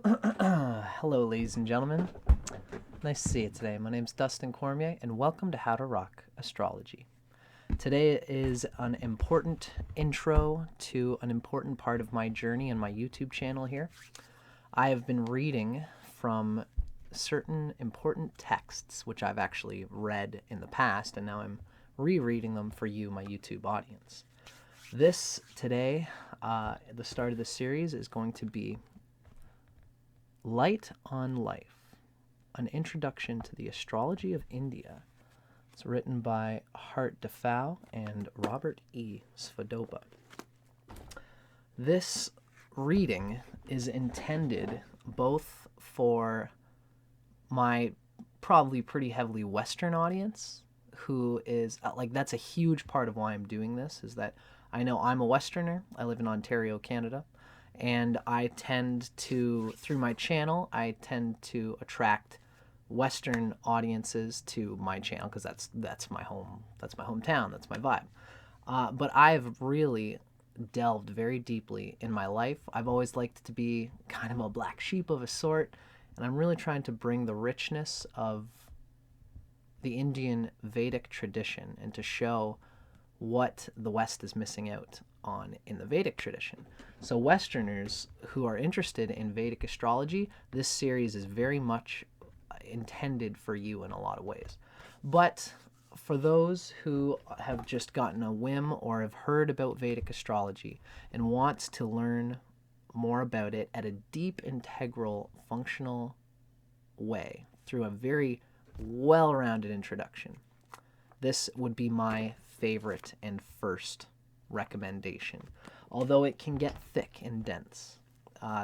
Hello, ladies and gentlemen. Nice to see you today. My name's Dustin Cormier, and welcome to How to Rock Astrology. Today is an important intro to an important part of my journey and my YouTube channel here. I have been reading from certain important texts, which I've actually read in the past, and now I'm rereading them for you, my YouTube audience. This today, the start of the series, is going to be Light on Life, an introduction to the Astrology of India. It's written by Hart Fouw and Robert E. Svodoba. This reading is intended both for my probably pretty heavily Western audience, who is, that's a huge part of why I'm doing this, is that I know I'm a Westerner. I live in Ontario, Canada. And I tend to, through my channel, I tend to attract Western audiences to my channel because that's my home, that's my hometown, that's my vibe. But I've really delved very deeply in my life. I've always liked to be kind of a black sheep of a sort, and I'm really trying to bring the richness of the Indian Vedic tradition and to show what the West is missing out on in the Vedic tradition. So Westerners who are interested in Vedic astrology, this series is very much intended for you in a lot of ways. But for those who have just gotten a whim or have heard about Vedic astrology and wants to learn more about it at a deep, integral, functional way through a very well-rounded introduction, this would be my favorite and first recommendation, although it can get thick and dense.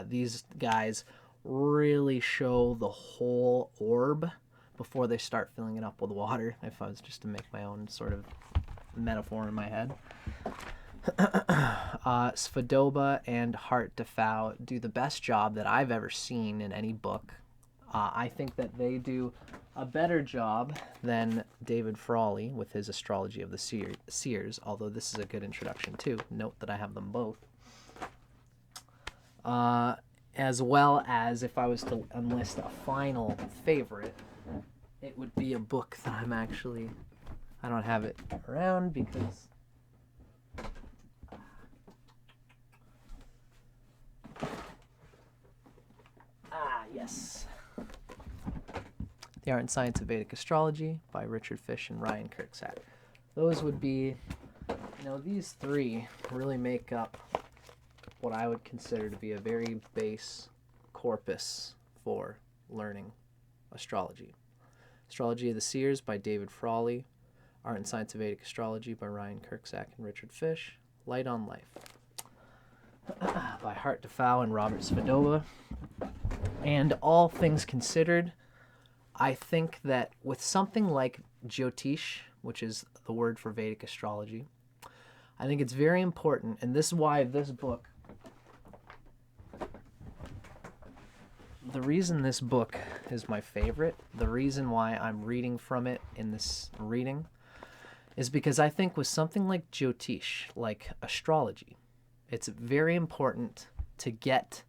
These guys really show the whole orb before they start filling it up with water, if I was just to make my own sort of metaphor in my head. Svodoba and Hart Fouw do the best job that I've ever seen in any book. I think that they do a better job than David Frawley with his Astrology of the Seers, although this is a good introduction too. Note that I have them both. As well as, if I was to enlist a final favorite, it would be a book that I don't have it around because yes. The Art and Science of Vedic Astrology by Richard Fish and Ryan Kirksack. Those would be, these three really make up what I would consider to be a very base corpus for learning astrology. Astrology of the Seers by David Frawley, Art and Science of Vedic Astrology by Ryan Kirksack and Richard Fish, Light on Life by Hart Fouw and Robert Svodoba. And all things considered, I think that with something like Jyotish, which is the word for Vedic astrology, I think it's very important, and this is why this book, the reason this book is my favorite, the reason why I'm reading from it in this reading, is because I think with something like Jyotish, like astrology, it's very important to get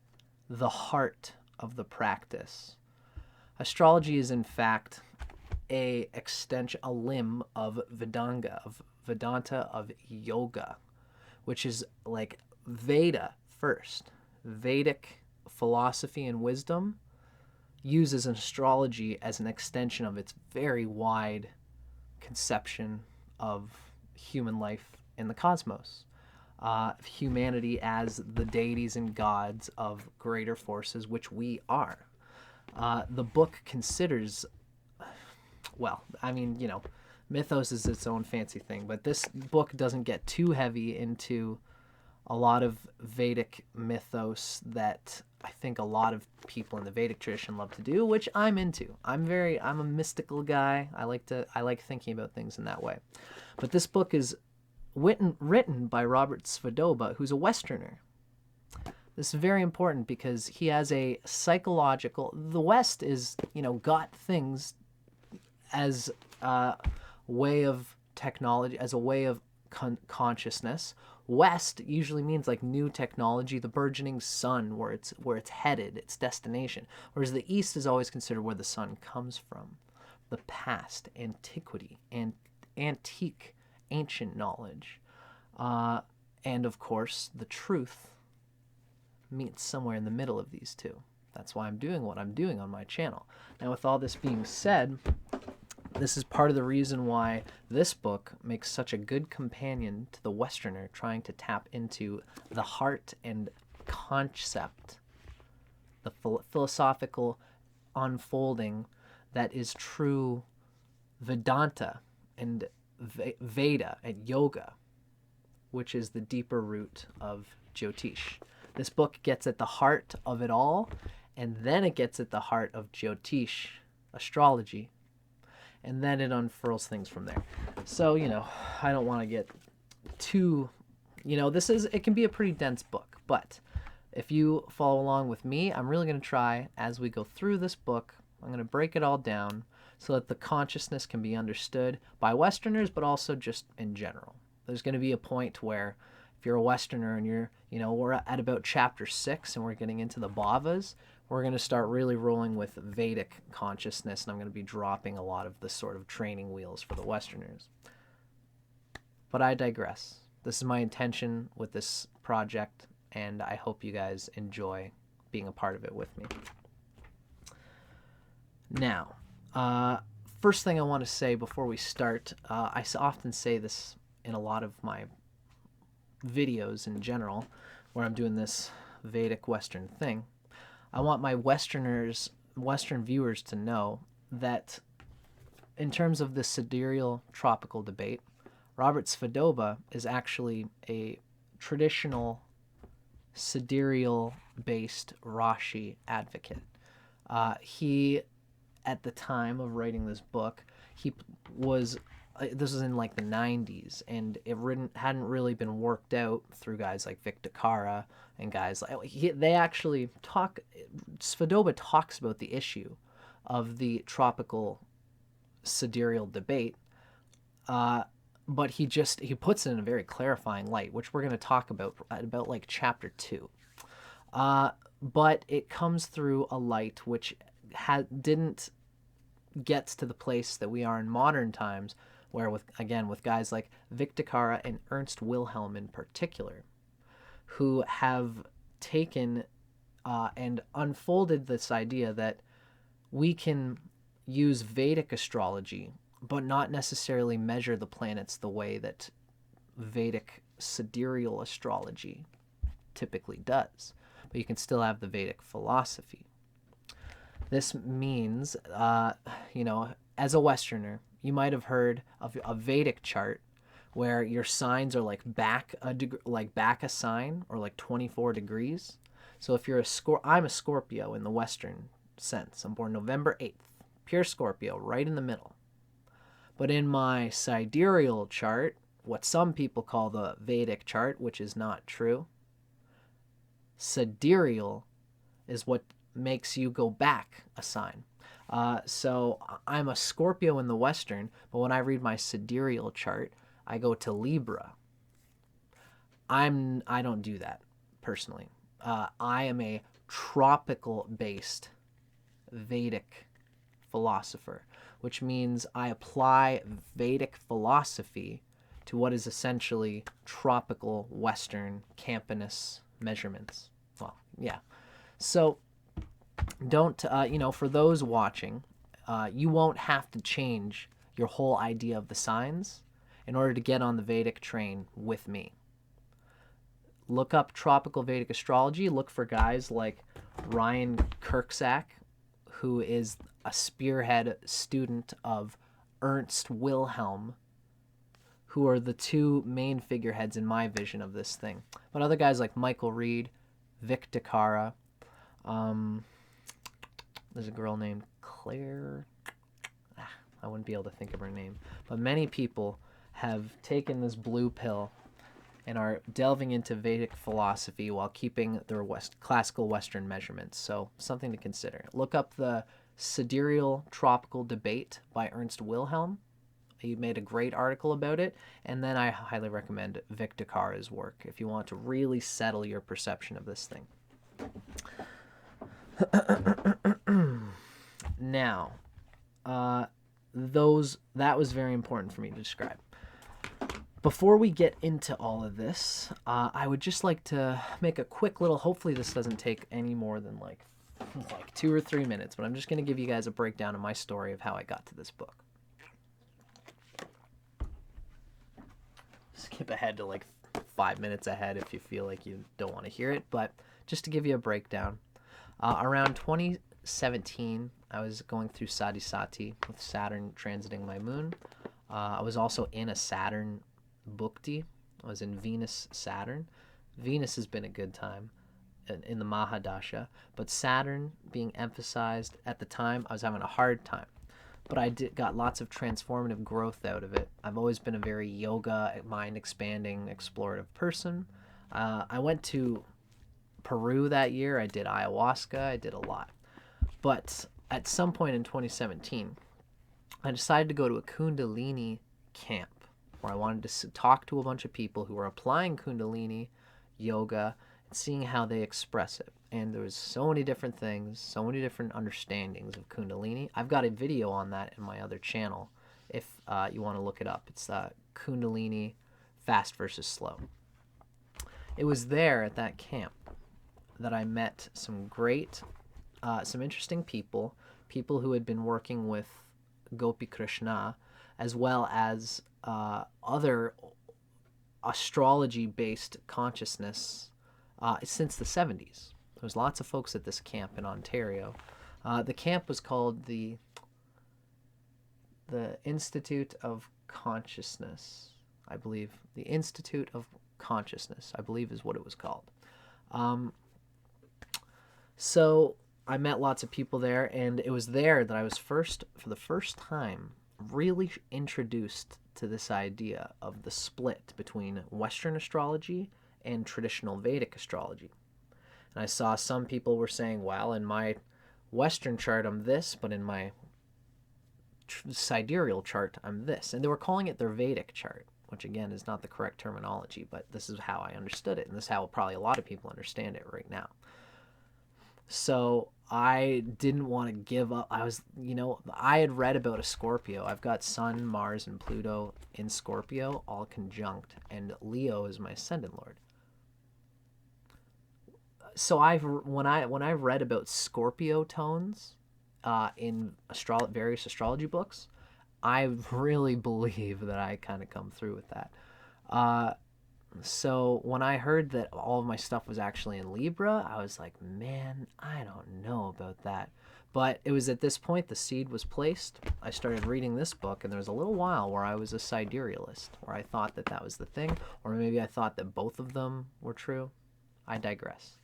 the heart of the practice. Astrology is in fact a limb of Vedanta, of yoga, which is like Veda first. Vedic philosophy and wisdom uses astrology as an extension of its very wide conception of human life in the cosmos. Humanity as the deities and gods of greater forces, which we are. The book considers, mythos is its own fancy thing, but this book doesn't get too heavy into a lot of Vedic mythos that I think a lot of people in the Vedic tradition love to do, which I'm into. I'm a mystical guy. I like thinking about things in that way. But this book is written by Robert Svodoba, who's a Westerner. This is very important because he has a psychological... The West is, got things as a way of technology, as a way of consciousness, West usually means like new technology, the burgeoning sun, where it's headed, its destination. Whereas the East is always considered where the sun comes from, the past, antiquity, and antique, ancient knowledge, and of course the truth meets somewhere in the middle of these two. That's why I'm doing what I'm doing on my channel. Now, with all this being said, this is part of the reason why this book makes such a good companion to the Westerner trying to tap into the heart and concept, the philosophical unfolding that is true Vedanta and Veda and yoga, which is the deeper root of Jyotish. This book gets at the heart of it all, and then it gets at the heart of Jyotish, astrology, and then it unfurls things from there. So, I don't want to get too, it can be a pretty dense book, but if you follow along with me, I'm really going to try, as we go through this book, I'm going to break it all down so that the consciousness can be understood by Westerners, but also just in general. There's going to be a point where if you're a Westerner and we're at about chapter 6 and we're getting into the bhavas, we're going to start really rolling with Vedic consciousness, and I'm going to be dropping a lot of the sort of training wheels for the Westerners. But I digress. This is my intention with this project, and I hope you guys enjoy being a part of it with me. Now, first thing I want to say before we start, I often say this in a lot of my videos in general, where I'm doing this Vedic Western thing. I want my Western viewers to know that in terms of the sidereal tropical debate, Robert Svodoba is actually a traditional sidereal-based Rashi advocate. He, at the time of writing this book, this was in like the 90s, and it hadn't really been worked out through guys like Viktakara and guys like Svodoba talks about the issue of the tropical sidereal debate, but he puts it in a very clarifying light, which we're going to talk about like chapter 2. But it comes through a light which didn't get to the place that we are in modern times, where with guys like Viktakara and Ernst Wilhelm in particular, who have taken and unfolded this idea that we can use Vedic astrology, but not necessarily measure the planets the way that Vedic sidereal astrology typically does. But you can still have the Vedic philosophy. This means, as a Westerner, you might have heard of a Vedic chart where your signs are like back a sign, or like 24 degrees. So if you're I'm a Scorpio in the Western sense. I'm born November 8th, pure Scorpio, right in the middle. But in my sidereal chart, what some people call the Vedic chart, which is not true, sidereal is what makes you go back a sign. So I'm a Scorpio in the Western, but when I read my sidereal chart, I go to Libra. I don't do that personally. I am a tropical-based Vedic philosopher, which means I apply Vedic philosophy to what is essentially tropical Western Campanus measurements. Well, yeah. So don't, for those watching, you won't have to change your whole idea of the signs in order to get on the Vedic train with me. Look up tropical Vedic astrology. Look for guys like Ryan Kirksack, who is a spearhead student of Ernst Wilhelm, who are the two main figureheads in my vision of this thing. But other guys like Michael Reed, Viktakara, there's a girl named Claire. I wouldn't be able to think of her name. But many people have taken this blue pill and are delving into Vedic philosophy while keeping their classical Western measurements. So something to consider. Look up the Sidereal Tropical Debate by Ernst Wilhelm He made a great article about it. And then I highly recommend Vic DeCara's work if you want to really settle your perception of this thing. Now, that was very important for me to describe. Before we get into all of this, I would just like to make a quick little, hopefully this doesn't take any more than like 2 or 3 minutes, but I'm just going to give you guys a breakdown of my story of how I got to this book. Skip ahead to like 5 minutes ahead if you feel like you don't want to hear it, but just to give you a breakdown. Around 2017, I was going through Sadhisati with Saturn transiting my moon. I was also in a Saturn bhukti. I was in Venus Saturn. Venus has been a good time in the Mahadasha, but Saturn being emphasized at the time, I was having a hard time. But I got lots of transformative growth out of it. I've always been a very yoga, mind-expanding, explorative person. I went to Peru that year. I did ayahuasca. I did a lot. But at some point in 2017, I decided to go to a Kundalini camp where I wanted to talk to a bunch of people who were applying Kundalini yoga and seeing how they express it. And there was so many different things, so many different understandings of Kundalini. I've got a video on that in my other channel if you want to look it up. It's Kundalini Fast versus Slow. It was there at that camp that I met some interesting people who had been working with Gopi Krishna, as well as other astrology-based consciousness since the 70s. There was lots of folks at this camp in Ontario. The camp was called the Institute of Consciousness, I believe. The Institute of Consciousness, I believe, is what it was called. So I met lots of people there, and it was there that I was for the first time, really introduced to this idea of the split between Western astrology and traditional Vedic astrology. And I saw some people were saying, well, in my Western chart I'm this, but in my sidereal chart I'm this. And they were calling it their Vedic chart, which again is not the correct terminology, but this is how I understood it, and this is how probably a lot of people understand it right now. So I didn't want to give up. I had read about a Scorpio. I've got Sun, Mars, and Pluto in Scorpio, all conjunct, and Leo is my ascendant lord. So when I read about Scorpio tones in various astrology books, I really believe that I kind of come through with that. So when I heard that all of my stuff was actually in Libra, I was like, man, I don't know about that. But it was at this point the seed was placed. I started reading this book, and there was a little while where I was a siderealist, where I thought that that was the thing, or maybe I thought that both of them were true. I digress.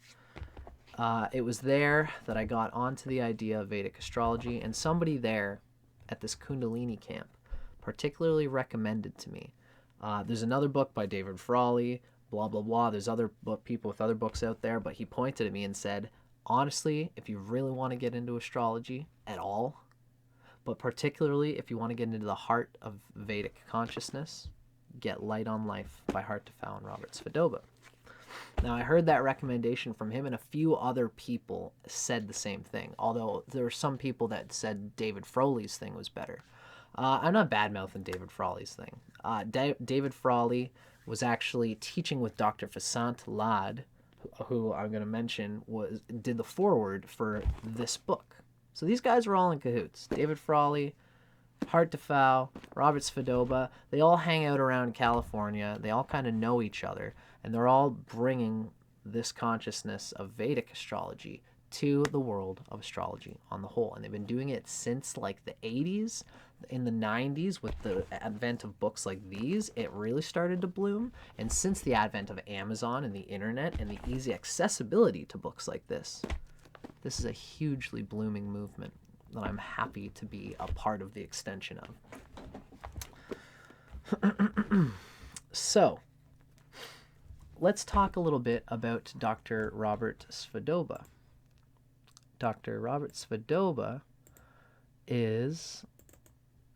It was there that I got onto the idea of Vedic astrology, and somebody there at this Kundalini camp particularly recommended to me. There's another book by David Frawley, blah, blah, blah. There's other people with other books out there, but he pointed at me and said, honestly, if you really want to get into astrology at all, but particularly if you want to get into the heart of Vedic consciousness, get Light on Life by Hart, Fouw, and Robert Svodoba. Now, I heard that recommendation from him, and a few other people said the same thing, although there were some people that said David Frawley's thing was better. I'm not bad-mouthing David Frawley's thing. David Frawley was actually teaching with Dr. Vasant Lad, who I'm going to mention did the foreword for this book. So these guys were all in cahoots. David Frawley, Hart, Fouw, Robert Svodoba, they all hang out around California. They all kind of know each other, and they're all bringing this consciousness of Vedic astrology to the world of astrology on the whole. And they've been doing it since like the 80s. In the 90s, with the advent of books like these, it really started to bloom. And since the advent of Amazon and the internet and the easy accessibility to books like this is a hugely blooming movement that I'm happy to be a part of the extension of. So, let's talk a little bit about Dr. Robert Svodoba. Dr. Robert Svodoba is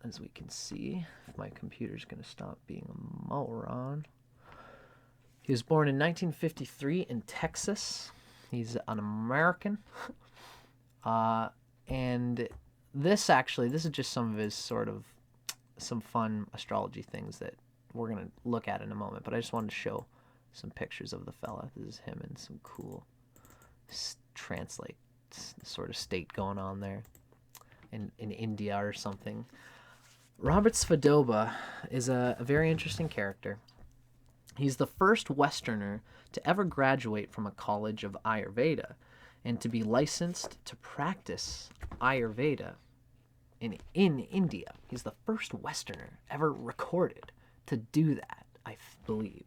as we can see, if my computer's going to stop being a moron. He was born in 1953 in Texas. He's an American. And this is just some of his sort of some fun astrology things that we're going to look at in a moment. But I just wanted to show some pictures of the fella. This is him in some cool translate sort of state going on there in India or something. Robert Svodoba is a very interesting character. He's the first Westerner to ever graduate from a college of Ayurveda and to be licensed to practice Ayurveda in India. He's the first Westerner ever recorded to do that, I believe.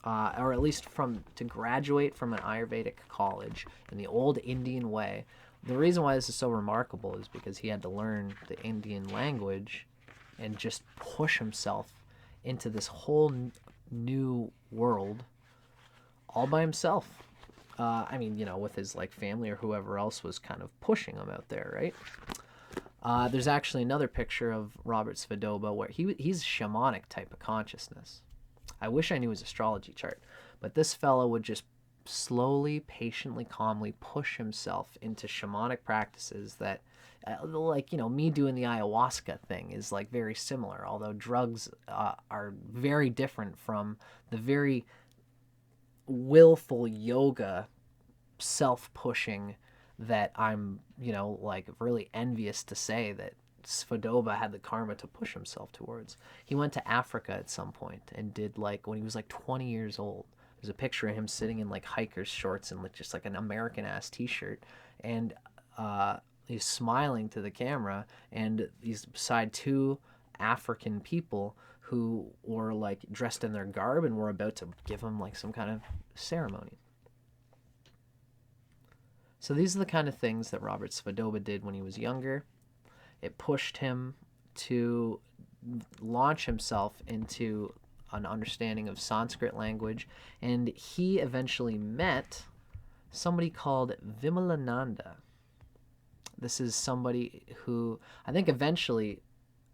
Or at least to graduate from an Ayurvedic college in the old Indian way. The reason why this is so remarkable is because he had to learn the Indian language and just push himself into this whole new world all by himself. I mean, with his family or whoever else was kind of pushing him out there, right? There's actually another picture of Robert Svodoba where he's a shamanic type of consciousness. I wish I knew his astrology chart, but this fellow would just slowly, patiently, calmly push himself into shamanic practices that, me doing the ayahuasca thing is very similar, although drugs are very different from the very willful yoga self-pushing that I'm, really envious to say that Svodoba had the karma to push himself towards. He went to Africa at some point and did when he was 20 years old. There's a picture of him sitting in hiker's shorts and just an American ass t-shirt, and he's smiling to the camera, and he's beside two African people who were dressed in their garb and were about to give him some kind of ceremony. So these are the kind of things that Robert Svodoba did when he was younger. It pushed him to launch himself into an understanding of Sanskrit language, and he eventually met somebody called Vimalananda. This is somebody who, I think eventually,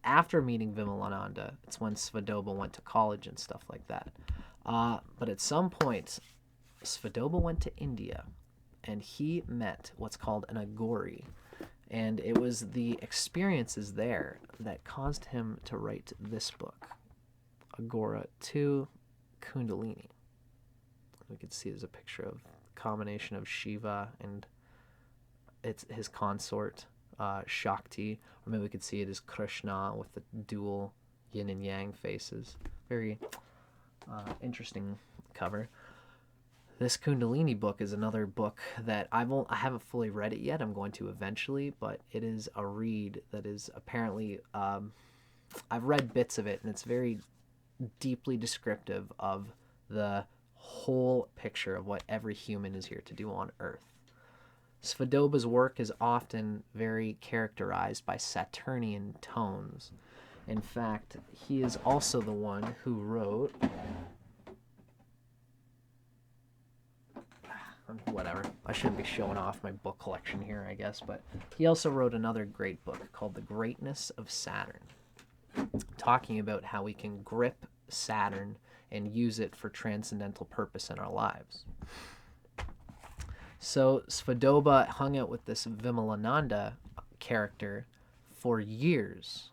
after meeting Vimalananda, it's when Svodoba went to college and stuff like that. But at some point, Svodoba went to India, and he met what's called an Agori. And it was the experiences there that caused him to write this book, Agora to Kundalini. We can see there's a picture of a combination of Shiva and it's his consort, Shakti, or maybe we could see it as Krishna with the dual yin and yang faces. Very interesting cover. This Kundalini book is another book that I haven't fully read it yet. I'm going to eventually, but it is a read that is apparently, I've read bits of it, and it's very deeply descriptive of the whole picture of what every human is here to do on Earth. Svodoba's work is often very characterized by Saturnian tones. In fact, he is also the one who wrote... whatever, I shouldn't be showing off my book collection here, I guess, but he also wrote another great book called The Greatness of Saturn, talking about how we can grip Saturn and use it for transcendental purpose in our lives. So Svodoba hung out with this Vimalananda character for years,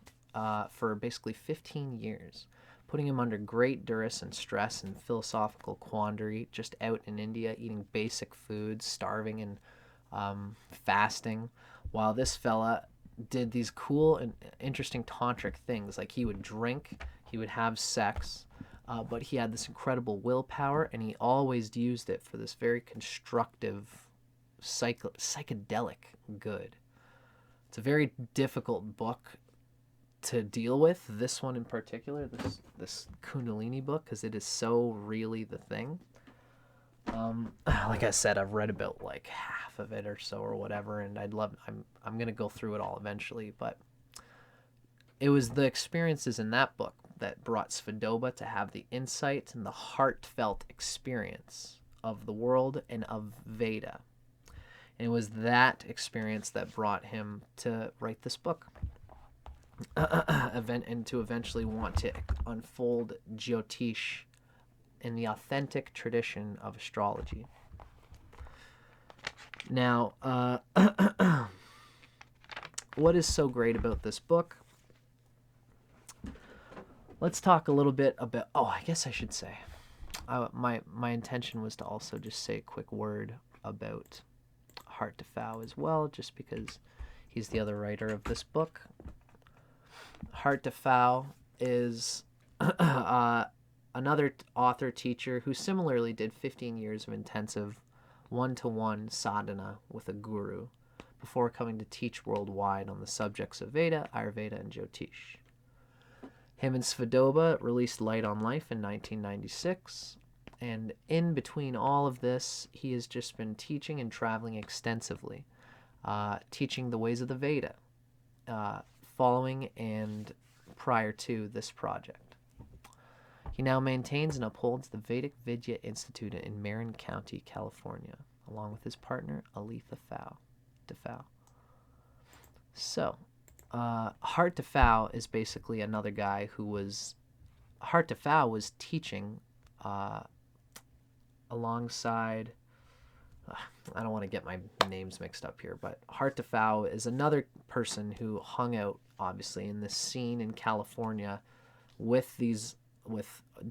for basically 15 years, putting him under great duress and stress and philosophical quandary, just out in India eating basic foods, starving and fasting, while this fella did these cool and interesting tantric things. He would drink, he would have sex, but he had this incredible willpower, and he always used it for this very constructive, psychedelic good. It's a very difficult book to deal with, this one in particular, this Kundalini book, because it is so really the thing. Like I said, I've read about half of it or so or whatever, and I'm gonna go through it all eventually, but it was the experiences in that book that brought Svodoba to have the insight and the heartfelt experience of the world and of Veda. And it was that experience that brought him to write this book. and to eventually want to unfold Jyotish in the authentic tradition of astrology. Now, what is so great about this book? Let's talk a little bit about, I guess I should say, my intention was to also just say a quick word about Hart to Fouw as well, just because he's the other writer of this book. Hart to Fouw is another author teacher who similarly did 15 years of intensive one-to-one sadhana with a guru before coming to teach worldwide on the subjects of Veda, Ayurveda, and Jyotish. Him and Svodoba released Light on Life in 1996, and in between all of this, he has just been teaching and traveling extensively, teaching the ways of the Veda, following and prior to this project. He now maintains and upholds the Vedic Vidya Institute in Marin County, California, along with his partner, Aletha Fouw. So, Hart to Fouw is basically another guy who was... Hart to Fouw was teaching alongside... I don't want to get my names mixed up here, but Hart to Fouw is another person who hung out, obviously, in this scene in California with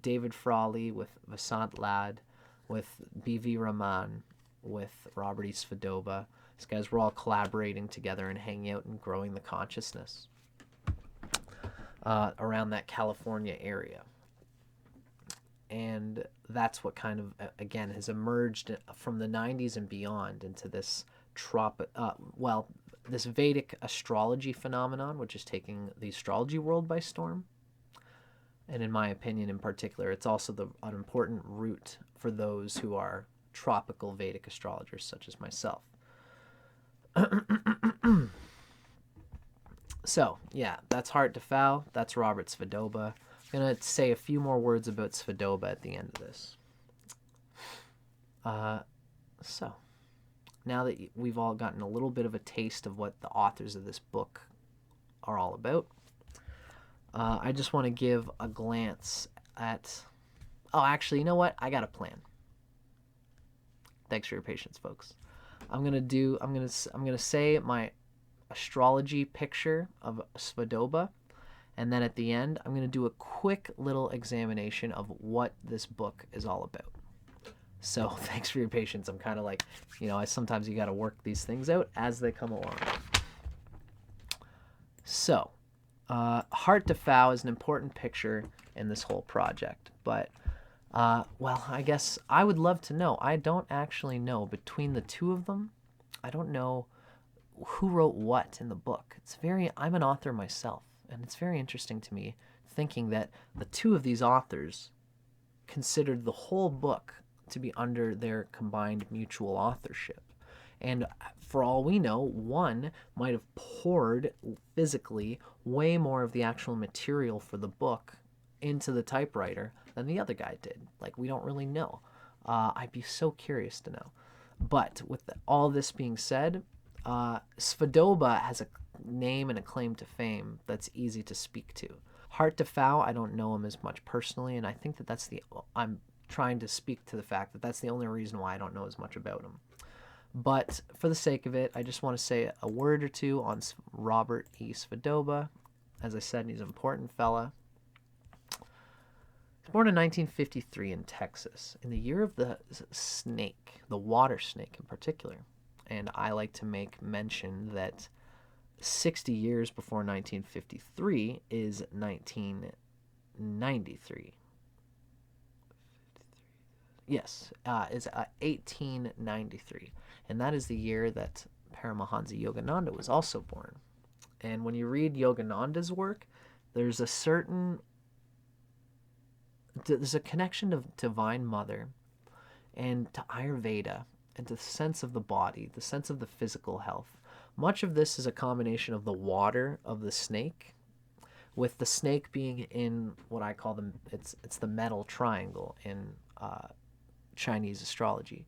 David Frawley, with Vasant Lad, with B.V. Raman, with Robert E. Svodoba. These guys were all collaborating together and hanging out and growing the consciousness around that California area. And that's what kind of, again, has emerged from the 90s and beyond into this this Vedic astrology phenomenon, which is taking the astrology world by storm. And in my opinion, in particular, it's also an important route for those who are tropical Vedic astrologers, such as myself. So, yeah, that's Hart to Fouw. That's Robert Svodoba. I'm going to say a few more words about Svodoba at the end of this. So, now that we've all gotten a little bit of a taste of what the authors of this book are all about, I just want to give a glance at... Oh, actually, you know what? I got a plan. Thanks for your patience, folks. I'm gonna say my astrology picture of Svodoba, and then at the end, I'm gonna do a quick little examination of what this book is all about. So thanks for your patience. I'm kind of like, sometimes you got to work these things out as they come along. So, Hart to Fouw is an important picture in this whole project, but I guess I would love to know. I don't actually know. Between the two of them, I don't know who wrote what in the book. I'm an author myself, and it's very interesting to me thinking that the two of these authors considered the whole book to be under their combined mutual authorship. And for all we know, one might have poured physically way more of the actual material for the book into the typewriter than the other guy did. Like, we don't really know. I'd be so curious to know. But with all this being said, Svodoba has a name and a claim to fame that's easy to speak to. Hart to Fouw, I don't know him as much personally, and I think that I'm trying to speak to the fact that that's the only reason why I don't know as much about him. But for the sake of it, I just want to say a word or two on Robert E. Svodoba. As I said, he's an important fella. He was born in 1953 in Texas, in the year of the snake, the water snake in particular. And I like to make mention that 60 years before 1953 is 1993. Yes, is 1893. And that is the year that Paramahansa Yogananda was also born. And when you read Yogananda's work, there's a connection to Divine Mother and to Ayurveda and to the sense of the body, the sense of the physical health. Much of this is a combination of the water of the snake, with the snake being in what I call it's the metal triangle in Chinese astrology.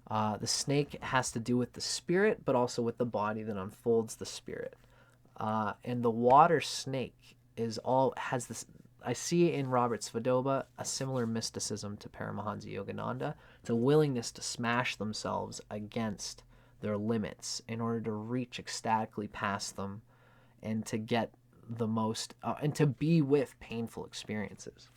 The snake has to do with the spirit, but also with the body that unfolds the spirit. And the water snake has this. I see in Robert Svodoba a similar mysticism to Paramahansa Yogananda. It's a willingness to smash themselves against their limits in order to reach ecstatically past them and to get the most, and to be with painful experiences.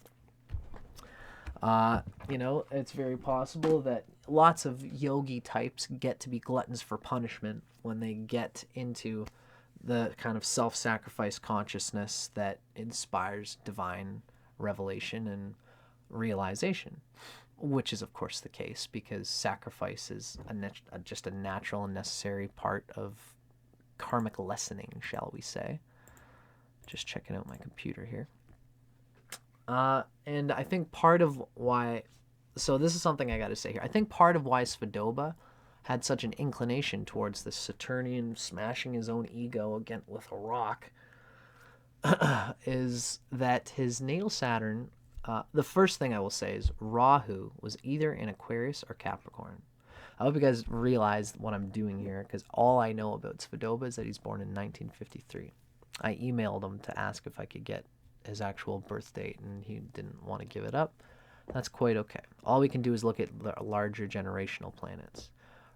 It's very possible that lots of yogi types get to be gluttons for punishment when they get into the kind of self-sacrifice consciousness that inspires divine revelation and realization, which is, of course, the case because sacrifice is just a natural and necessary part of karmic lessening, shall we say. Just checking out my computer here. And I think part of why, so this is something I got to say here. I think part of why Svodoba had such an inclination towards the Saturnian smashing his own ego again with a rock is that his natal Saturn, the first thing I will say is Rahu was either in Aquarius or Capricorn. I hope you guys realize what I'm doing here because all I know about Svodoba is that he's born in 1953. I emailed him to ask if I could get his actual birth date, and he didn't want to give it up. That's quite okay. All we can do is look at the larger generational planets.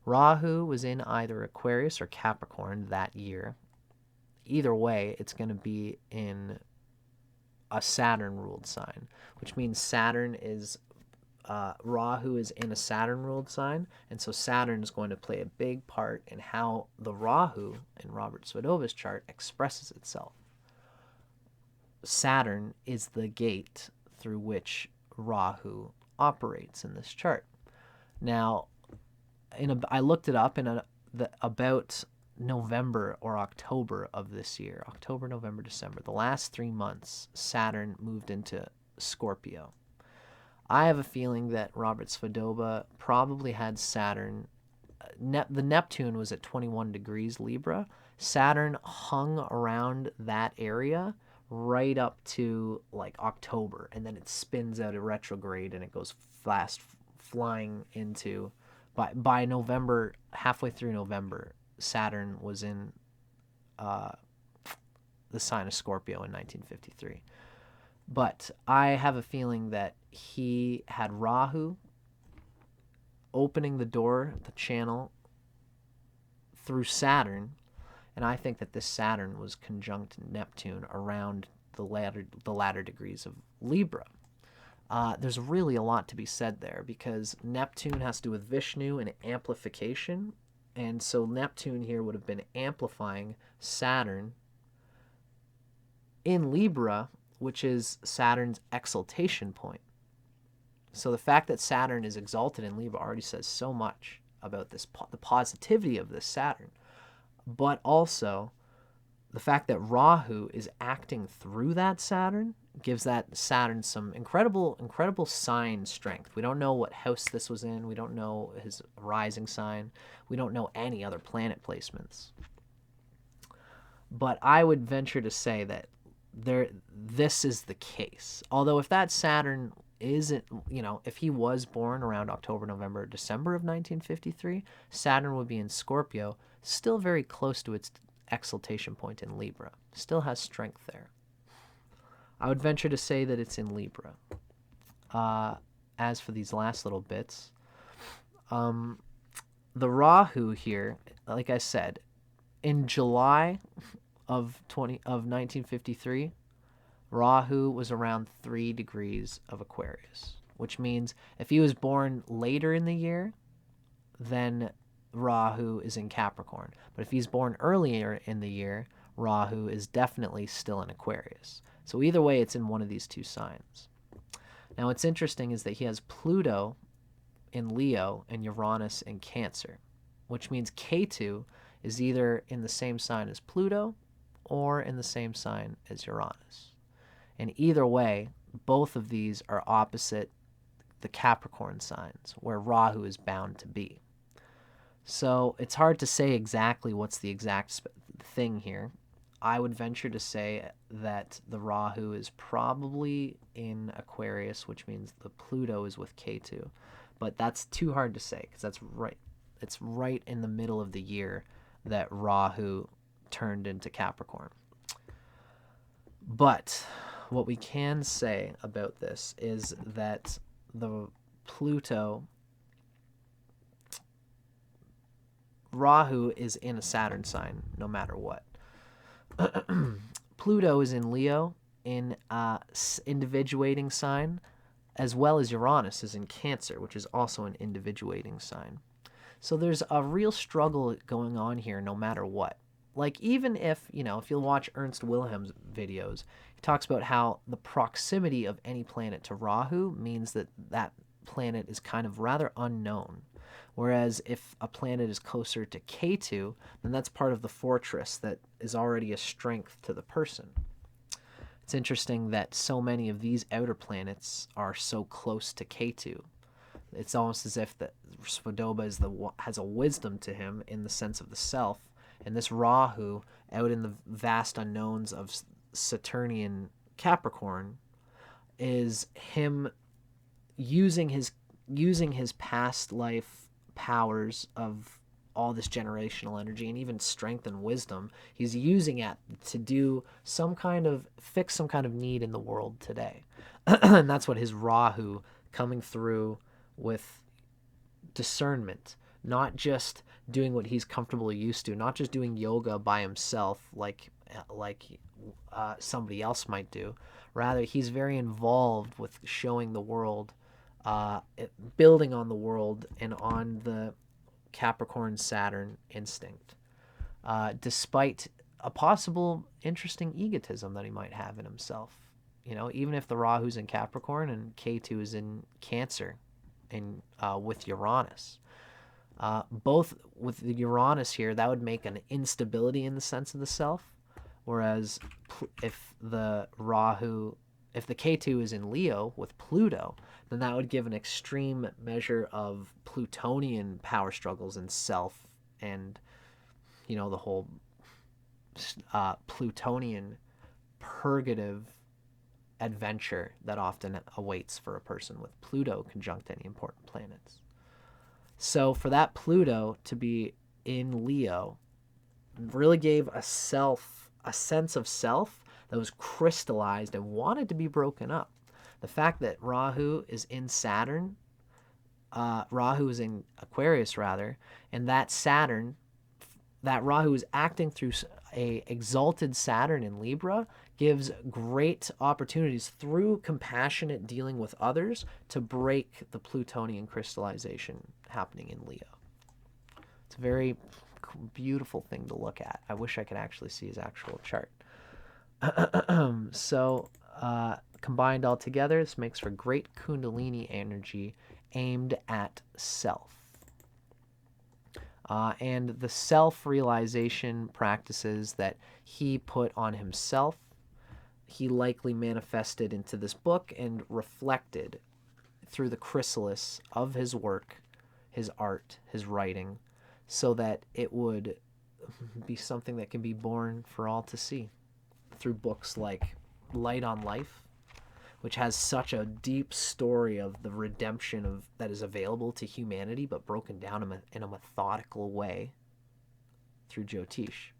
Rahu was in either Aquarius or Capricorn that year. Either way, it's going to be in a Saturn-ruled sign, which means Saturn is, Rahu is in a Saturn-ruled sign, and so Saturn is going to play a big part in how the Rahu in Robert Svodoba's chart expresses itself. Saturn is the gate through which Rahu operates in this chart. Now, I looked it up in about November or October of this year. October, November, December. The last 3 months, Saturn moved into Scorpio. I have a feeling that Robert Svodoba probably had Saturn. The Neptune was at 21 degrees Libra. Saturn hung around that area right up to like October, and then it spins out a retrograde and it goes fast flying into by November, halfway through November, Saturn was in the sign of Scorpio in 1953. But I have a feeling that he had Rahu opening the door, the channel through Saturn. And I think that this Saturn was conjunct Neptune around the latter degrees of Libra. There's really a lot to be said there because Neptune has to do with Vishnu and amplification. And so Neptune here would have been amplifying Saturn in Libra, which is Saturn's exaltation point. So the fact that Saturn is exalted in Libra already says so much about this, the positivity of this Saturn. But also, the fact that Rahu is acting through that Saturn gives that Saturn some incredible sign strength. We don't know what house this was in. We don't know his rising sign. We don't know any other planet placements. But I would venture to say that this is the case. Although if that Saturn isn't, if he was born around October, November, December of 1953, Saturn would be in Scorpio, still very close to its exaltation point in Libra. Still has strength there. I would venture to say that it's in Libra. As for these last little bits, the Rahu here, like I said, in July of 1953, Rahu was around 3 degrees of Aquarius, which means if he was born later in the year, then Rahu is in Capricorn. But if he's born earlier in the year, Rahu is definitely still in Aquarius. So either way, it's in one of these two signs. Now, what's interesting is that he has Pluto in Leo and Uranus in Cancer, which means Ketu is either in the same sign as Pluto or in the same sign as Uranus. And either way, both of these are opposite the Capricorn signs, where Rahu is bound to be. So it's hard to say exactly what's the exact thing here. I would venture to say that the Rahu is probably in Aquarius, which means the Pluto is with Ketu. But that's too hard to say because that's right. It's right in the middle of the year that Rahu turned into Capricorn. But what we can say about this is that the Pluto, Rahu is in a Saturn sign no matter what. Pluto is in Leo, in individuating sign, as well as Uranus is in Cancer, which is also an individuating sign. So there's a real struggle going on here no matter what. Like, even if, if you'll watch Ernst Wilhelm's videos, he talks about how the proximity of any planet to Rahu means that that planet is kind of rather unknown. Whereas if a planet is closer to Ketu, then that's part of the fortress that is already a strength to the person. It's interesting that so many of these outer planets are so close to Ketu. It's almost as if that Svodoba has a wisdom to him in the sense of the self, and this Rahu, out in the vast unknowns of Saturnian Capricorn, is him using his past life powers of all this generational energy and even strength and wisdom. He's using it to fix some kind of need in the world today. And that's what his Rahu coming through with discernment, not just doing what he's comfortably used to, not just doing yoga by himself like somebody else might do. Rather, he's very involved with showing the world, building on the world and on the Capricorn Saturn instinct, despite a possible interesting egotism that he might have in himself. Even if the Rahu's in Capricorn and Ketu is in Cancer, and with Uranus. Both with the Uranus here, that would make an instability in the sense of the self, whereas if the Ketu is in Leo with Pluto, then that would give an extreme measure of Plutonian power struggles in self and, the whole Plutonian purgative adventure that often awaits for a person with Pluto conjunct any important planets. So for that Pluto to be in Leo really gave a sense of self that was crystallized and wanted to be broken up. The fact that Rahu is in Saturn, Rahu is in Aquarius rather, and that Rahu is acting through a exalted Saturn in Libra gives great opportunities through compassionate dealing with others to break the Plutonian crystallization happening in Leo. It's a very beautiful thing to look at. I wish I could actually see his actual chart. So combined all together, this makes for great Kundalini energy aimed at self. And the self-realization practices that he put on himself, he likely manifested into this book and reflected through the chrysalis of his work, his art, his writing, so that it would be something that can be born for all to see through books like Light on Life, which has such a deep story of the redemption that is available to humanity, but broken down in a methodical way through Jyotish.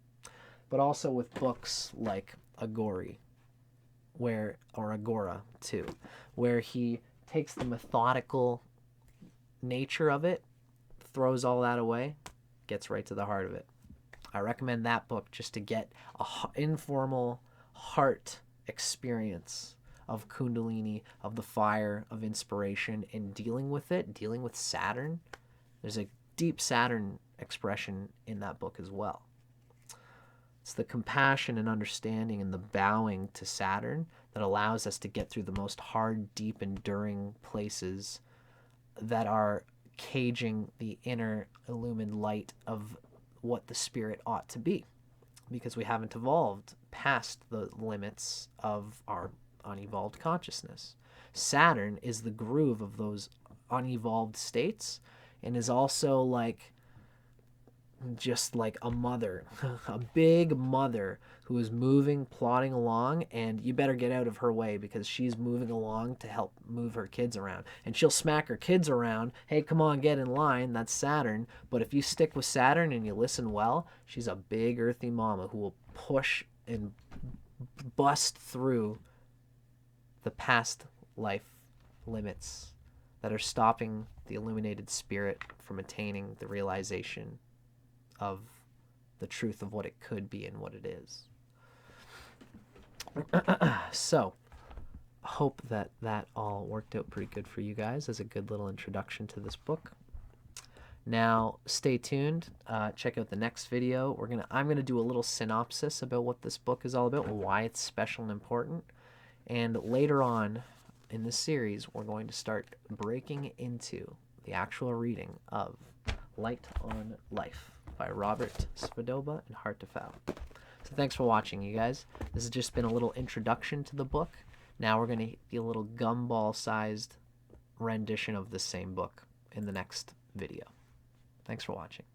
But also with books like Agora too, where he takes the methodical nature of it, throws all that away, gets right to the heart of it. I recommend that book just to get an informal heart experience of Kundalini, of the fire, of inspiration, and dealing with Saturn. There's a deep Saturn expression in that book as well. It's the compassion and understanding and the bowing to Saturn that allows us to get through the most hard, deep, enduring places that are caging the inner illumined light of what the spirit ought to be, because we haven't evolved past the limits of our unevolved consciousness. Saturn is the groove of those unevolved states and is also like just like a mother, a big mother who is moving, plodding along, and you better get out of her way because she's moving along to help move her kids around. And she'll smack her kids around. Hey, come on, get in line. That's Saturn. But if you stick with Saturn and you listen well, she's a big earthy mama who will push and bust through the past life limits that are stopping the illuminated spirit from attaining the realization of the truth of what it could be and what it is. So, hope that all worked out pretty good for you guys as a good little introduction to this book. Now, stay tuned. Check out the next video. I'm gonna do a little synopsis about what this book is all about, why it's special and important. And later on in this series, we're going to start breaking into the actual reading of Light on Life by Robert Svodoba and Hart to Fouw. So thanks for watching, you guys. This has just been a little introduction to the book. Now we're going to be a little gumball-sized rendition of the same book in the next video. Thanks for watching.